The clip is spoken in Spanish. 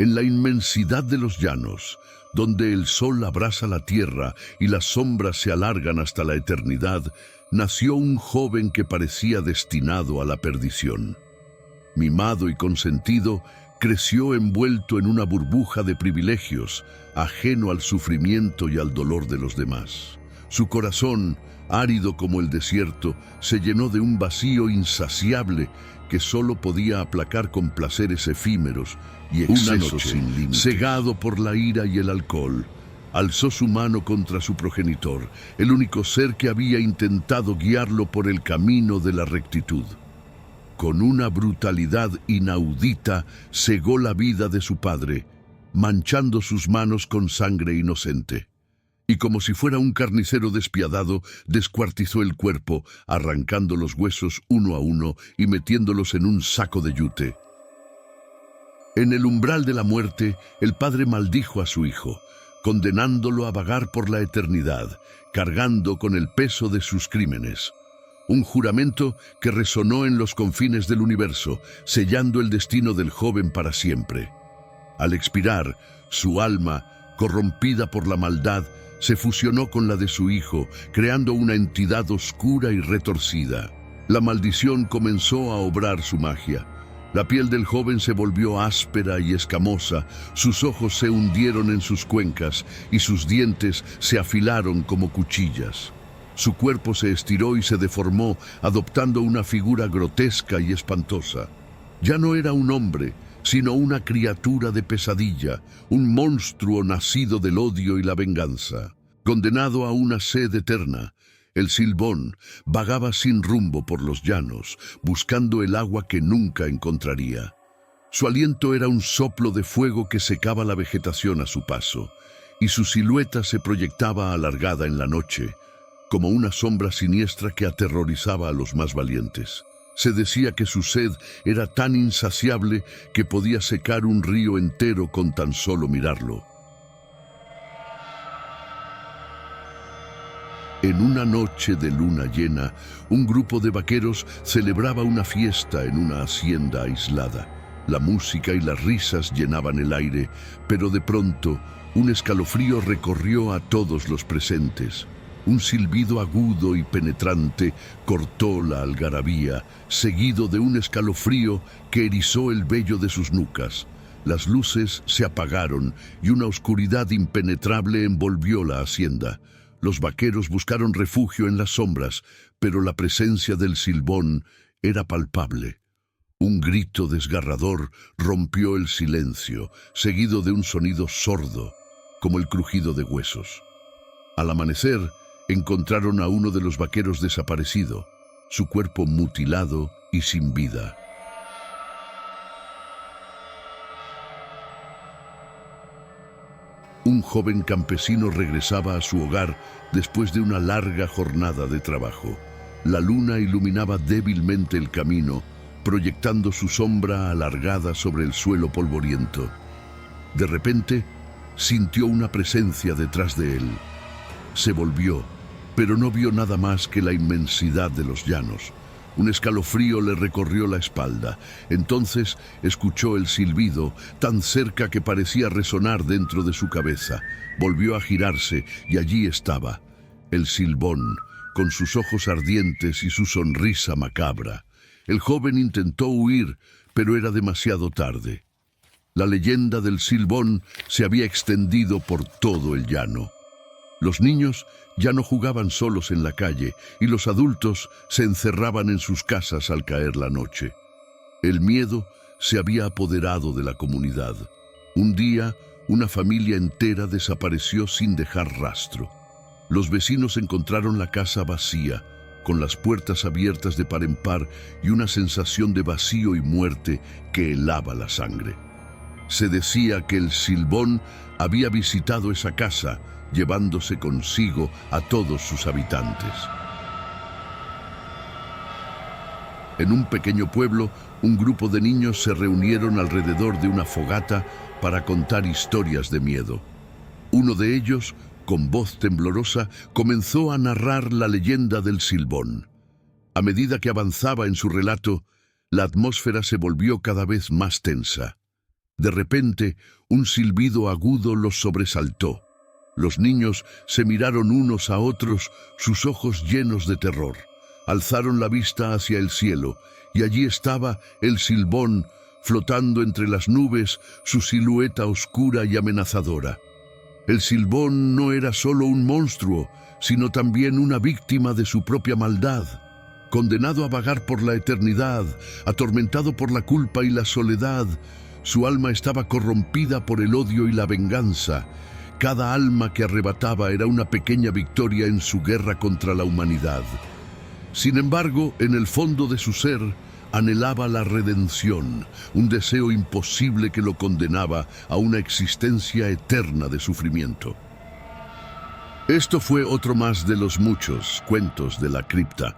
En la inmensidad de los llanos, donde el sol abrasa la tierra y las sombras se alargan hasta la eternidad, nació un joven que parecía destinado a la perdición. Mimado y consentido, creció envuelto en una burbuja de privilegios, ajeno al sufrimiento y al dolor de los demás. Su corazón, árido como el desierto, se llenó de un vacío insaciable que solo podía aplacar con placeres efímeros y excesos sin límites. Cegado por la ira y el alcohol, alzó su mano contra su progenitor, el único ser que había intentado guiarlo por el camino de la rectitud. Con una brutalidad inaudita, cegó la vida de su padre, manchando sus manos con sangre inocente. Y como si fuera un carnicero despiadado, descuartizó el cuerpo, arrancando los huesos uno a uno y metiéndolos en un saco de yute. En el umbral de la muerte, el padre maldijo a su hijo, condenándolo a vagar por la eternidad, cargando con el peso de sus crímenes. Un juramento que resonó en los confines del universo, sellando el destino del joven para siempre. Al expirar, su alma, corrompida por la maldad, se fusionó con la de su hijo, creando una entidad oscura y retorcida. La maldición comenzó a obrar su magia. La piel del joven se volvió áspera y escamosa, sus ojos se hundieron en sus cuencas y sus dientes se afilaron como cuchillas. Su cuerpo se estiró y se deformó, adoptando una figura grotesca y espantosa. Ya no era un hombre, sino una criatura de pesadilla, un monstruo nacido del odio y la venganza. Condenado a una sed eterna, el Silbón vagaba sin rumbo por los llanos, buscando el agua que nunca encontraría. Su aliento era un soplo de fuego que secaba la vegetación a su paso, y su silueta se proyectaba alargada en la noche, como una sombra siniestra que aterrorizaba a los más valientes. Se decía que su sed era tan insaciable que podía secar un río entero con tan solo mirarlo. En una noche de luna llena, un grupo de vaqueros celebraba una fiesta en una hacienda aislada. La música y las risas llenaban el aire, pero de pronto un escalofrío recorrió a todos los presentes. Un silbido agudo y penetrante cortó la algarabía, seguido de un escalofrío que erizó el vello de sus nucas. Las luces se apagaron y una oscuridad impenetrable envolvió la hacienda. Los vaqueros buscaron refugio en las sombras, pero la presencia del Silbón era palpable. Un grito desgarrador rompió el silencio, seguido de un sonido sordo, como el crujido de huesos. Al amanecer, encontraron a uno de los vaqueros desaparecido, su cuerpo mutilado y sin vida. Un joven campesino regresaba a su hogar después de una larga jornada de trabajo. La luna iluminaba débilmente el camino, proyectando su sombra alargada sobre el suelo polvoriento. De repente, sintió una presencia detrás de él. Se volvió, pero no vio nada más que la inmensidad de los llanos. Un escalofrío le recorrió la espalda. Entonces escuchó el silbido, tan cerca que parecía resonar dentro de su cabeza. Volvió a girarse y allí estaba, el Silbón, con sus ojos ardientes y su sonrisa macabra. El joven intentó huir, pero era demasiado tarde. La leyenda del Silbón se había extendido por todo el llano. Los niños ya no jugaban solos en la calle y los adultos se encerraban en sus casas al caer la noche. El miedo se había apoderado de la comunidad. Un día, una familia entera desapareció sin dejar rastro. Los vecinos encontraron la casa vacía, con las puertas abiertas de par en par y una sensación de vacío y muerte que helaba la sangre. Se decía que el Silbón había visitado esa casa, llevándose consigo a todos sus habitantes. En un pequeño pueblo, un grupo de niños se reunieron alrededor de una fogata para contar historias de miedo. Uno de ellos, con voz temblorosa, comenzó a narrar la leyenda del Silbón. A medida que avanzaba en su relato, la atmósfera se volvió cada vez más tensa. De repente, un silbido agudo los sobresaltó. Los niños se miraron unos a otros, sus ojos llenos de terror. Alzaron la vista hacia el cielo, y allí estaba el Silbón, flotando entre las nubes, su silueta oscura y amenazadora. El Silbón no era solo un monstruo, sino también una víctima de su propia maldad. Condenado a vagar por la eternidad, atormentado por la culpa y la soledad, su alma estaba corrompida por el odio y la venganza. Cada alma que arrebataba era una pequeña victoria en su guerra contra la humanidad. Sin embargo, en el fondo de su ser, anhelaba la redención, un deseo imposible que lo condenaba a una existencia eterna de sufrimiento. Esto fue otro más de los muchos cuentos de la cripta.